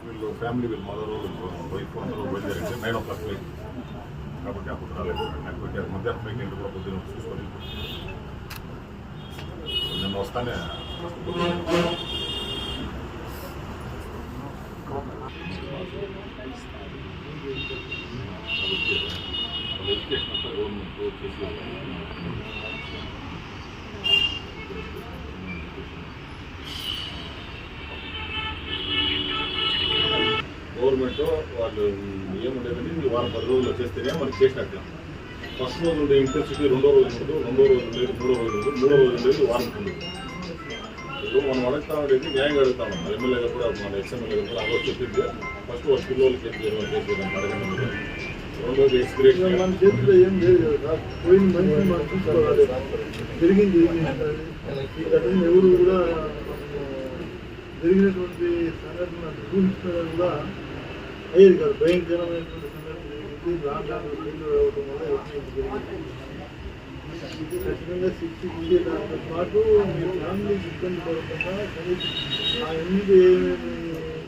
వీళ్ళు ఫ్యామిలీ వీళ్ళ mother wife అందరూ బయలుదేరంటే 9 o'clock ఫ్లైట్ కాబట్టి అప్పుడు రాలేదు. లేకపోతే మధ్యాహ్నం ఫ్లైట్ ఇంటి కూడా పొద్దున్న చూసుకొని నిన్న వస్తానే ఎడ్యుకేషన్ అంతా గవర్నమెంట్ చేసి గవర్నమెంట్ వాళ్ళు ఏముండేదని వారం 10 రోజులు వచ్చేస్తేనే మనకి చేసినట్టు. ఫస్ట్ రోజు ఉండే ఇంటర్సిటీ రెండో రోజు ఉండదు, రెండో రోజు లేదు, మూడో రోజు ఉండదు, మూడో రోజు లేదు, వారం ఉండదు. ఇప్పుడు మనం అడుగుతా ఉండేది న్యాయంగా అడుగుతాం. ఎమ్మెల్యేగా కూడా మన ఎక్స్ఎమ్మెల్యే కూడా అలా చెప్పింది. ఫస్ట్ వాళ్ళ పిల్లలకి చేసేదాన్ని అడగండి. రెండోది ఎక్స్పీరియన్స్ మన చేతిలో ఏం లేదు కదా, పోయిన మనిషి మనం చూసుకోవాలి. జరిగింది ఎవరు కూడా జరిగినటువంటి సంఘటన ఊహించడం కూడా అయ్యేది కాదు. భయంకరమైనటువంటి సంఘటన రావడం వల్ల ఖచ్చితంగా శిక్ష ఇచ్చేదాంతో పాటు మీ ఫ్యామిలీకి ఇబ్బంది పడకుండా ఆ ఎన్నికలు ఏమేమి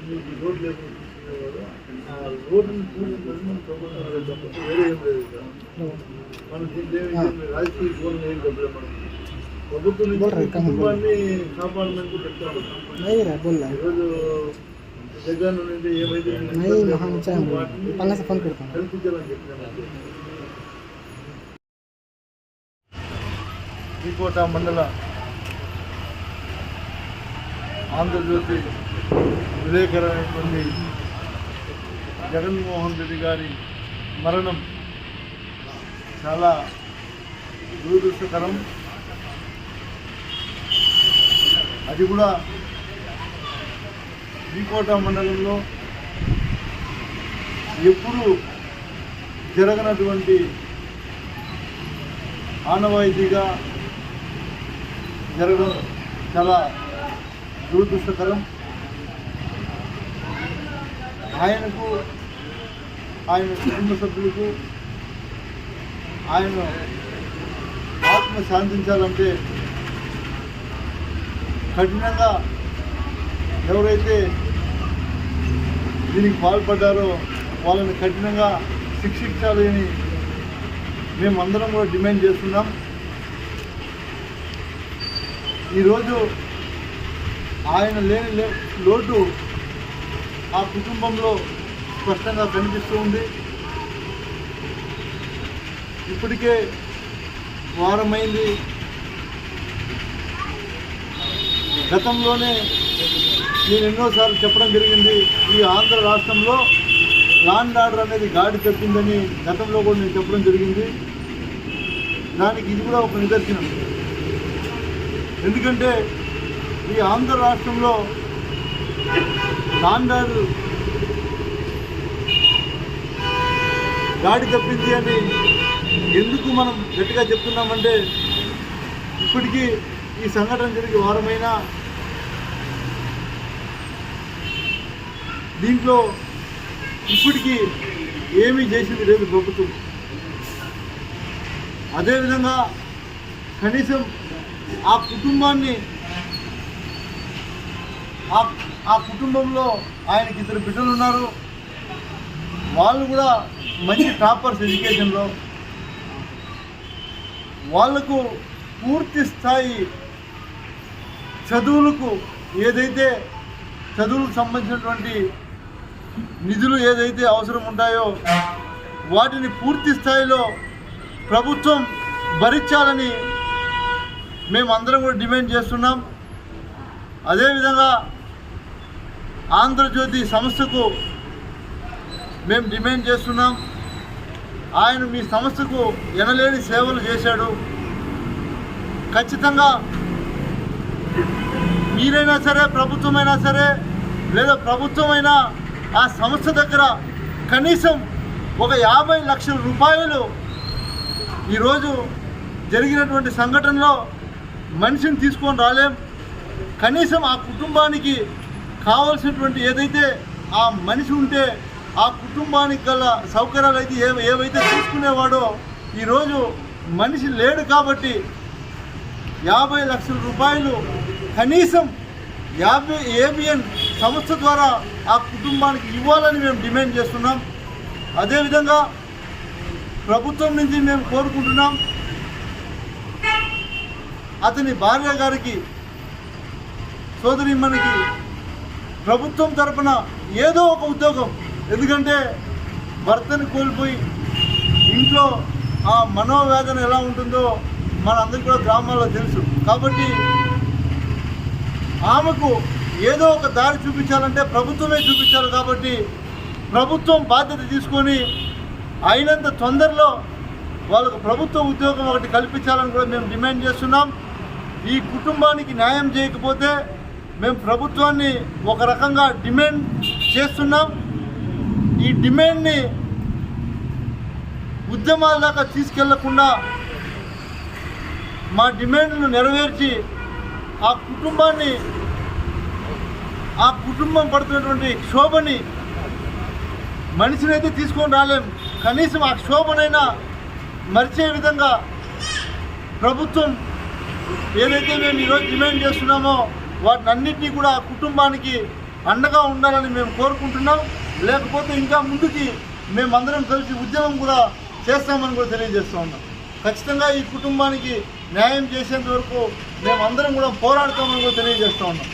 మీకు రోడ్లు లేకుండా తీసుకునేవారు ఆ రోడ్డుని చూసి ప్రభుత్వం తప్పదు, వేరే ఏం లేదు కదా. మనం దీంట్లో రాజకీయ గోల్ ఏం డబ్బులు మనం ప్రభుత్వం కుటుంబాన్ని కాపాడమని కూడా చెప్తాను. ఈరోజు దగ్గర నుండి ఏమైతే కల్పించాలని చెప్పినామంటే శ్రీకోట మండల ఆంధ్రజ్యోతి విలేకరైనటువంటి జగన్మోహన్ రెడ్డి గారి మరణం చాలా దురదృష్టకరం. అది కూడా శ్రీకోట మండలంలో ఎప్పుడు జరగనటువంటి ఆనవాయితీగా జరగడం చాలా దురదృష్టకరం. ఆయనకు, ఆయన కుటుంబ సభ్యులకు ఆయన ఆత్మ శాంతించాలంటే కఠినంగా ఎవరైతే దీనికి పాల్పడ్డారో వాళ్ళని కఠినంగా శిక్షించాలని మేమందరం కూడా డిమాండ్ చేస్తున్నాం. ఈరోజు ఆయన లేని లోటు ఆ కుటుంబంలో స్పష్టంగా కనిపిస్తూ ఉంది. ఇప్పటికే వారమైంది. గతంలోనే నేను ఎన్నోసార్లు చెప్పడం జరిగింది, ఈ ఆంధ్ర రాష్ట్రంలో లాండ్ ఆర్డర్ అనేది గాడి తప్పిందని గతంలో కూడా నేను చెప్పడం జరిగింది. దానికి ఇది కూడా ఒక నిదర్శనం. ఎందుకంటే ఈ ఆంధ్ర రాష్ట్రంలో లాండ్ ఆర్డర్ గాడి తప్పింది అని ఎందుకు మనం గట్టిగా చెప్తున్నామంటే, ఇప్పటికీ ఈ సంఘటన జరిగి వారమైనా దీంట్లో ఇప్పటికీ ఏమీ చేసింది లేదు ప్రభుత్వం. అదేవిధంగా కనీసం ఆ కుటుంబాన్ని, ఆ కుటుంబంలో ఆయనకి 2 బిడ్డలు ఉన్నారు. వాళ్ళు కూడా మంచి టాపర్స్ ఎడ్యుకేషన్లో. వాళ్లకు పూర్తి స్థాయి చదువులకు ఏదైతే చదువులకు సంబంధించినటువంటి నిధులు ఏదైతే అవసరం ఉంటాయో వాటిని పూర్తి స్థాయిలో ప్రభుత్వం భరించాలని మేమందరం కూడా డిమాండ్ చేస్తున్నాం. అదేవిధంగా ఆంధ్రజ్యోతి సంస్థకు మేము డిమాండ్ చేస్తున్నాం. ఆయన మీ సంస్థకు ఎనలేని సేవలు చేశాడు. ఖచ్చితంగా మీరైనా సరే, ప్రభుత్వమైనా సరే, లేదా ప్రభుత్వమైనా ఆ సంస్థ దగ్గర కనీసం ఒక 50 లక్షల రూపాయలు ఈరోజు జరిగినటువంటి సంఘటనలో మనిషిని తీసుకొని రాలేం. కనీసం ఆ కుటుంబానికి కావాల్సినటువంటి ఏదైతే ఆ మనిషి ఉంటే ఆ కుటుంబానికి గల సౌకర్యాలు అయితే ఏవైతే తీసుకునేవాడో ఈరోజు మనిషి లేడు కాబట్టి 50 లక్షల రూపాయలు కనీసం ABN సంస్థ ద్వారా ఆ కుటుంబానికి ఇవ్వాలని మేము డిమాండ్ చేస్తున్నాం. అదేవిధంగా ప్రభుత్వం నుంచి మేము కోరుకుంటున్నాం, అతని భార్య గారికి, సోదరిమ్మనికి ప్రభుత్వం తరపున ఏదో ఒక ఉద్యోగం, ఎందుకంటే భర్తని కోల్పోయి ఇంట్లో ఆ మనోవేదన ఎలా ఉంటుందో మనందరికీ కూడా గ్రామాల్లో తెలుసు. కాబట్టి ఆమెకు ఏదో ఒక దారి చూపించాలంటే ప్రభుత్వమే చూపించాలి. కాబట్టి ప్రభుత్వం బాధ్యత తీసుకొని అయినంత తొందరలో వాళ్ళకు ప్రభుత్వ ఉద్యోగం ఒకటి కల్పించాలని కూడా మేము డిమాండ్ చేస్తున్నాం. ఈ కుటుంబానికి న్యాయం చేయకపోతే మేము ప్రభుత్వాన్ని ఒక రకంగా డిమాండ్ చేస్తున్నాం. ఈ డిమాండ్ని ఉద్యమాల దాకా తీసుకెళ్లకుండా మా డిమాండ్ను నెరవేర్చి ఆ కుటుంబం పడుతున్నటువంటి క్షోభని, మనిషినైతే తీసుకొని రాలేం, కనీసం ఆ క్షోభనైనా మరిచే విధంగా ప్రభుత్వం ఏదైతే మేము ఈరోజు డిమాండ్ చేస్తున్నామో వాటిని అన్నింటినీ కూడా ఆ కుటుంబానికి అండగా ఉండాలని మేము కోరుకుంటున్నాం. లేకపోతే ఇంకా ముందుకి మేమందరం కలిసి ఉద్యమం కూడా చేస్తామని కూడా తెలియజేస్తూ ఉన్నాం. ఖచ్చితంగా ఈ కుటుంబానికి న్యాయం చేసేంత వరకు మేమందరం కూడా పోరాడతామని కూడా తెలియజేస్తూ ఉన్నాం.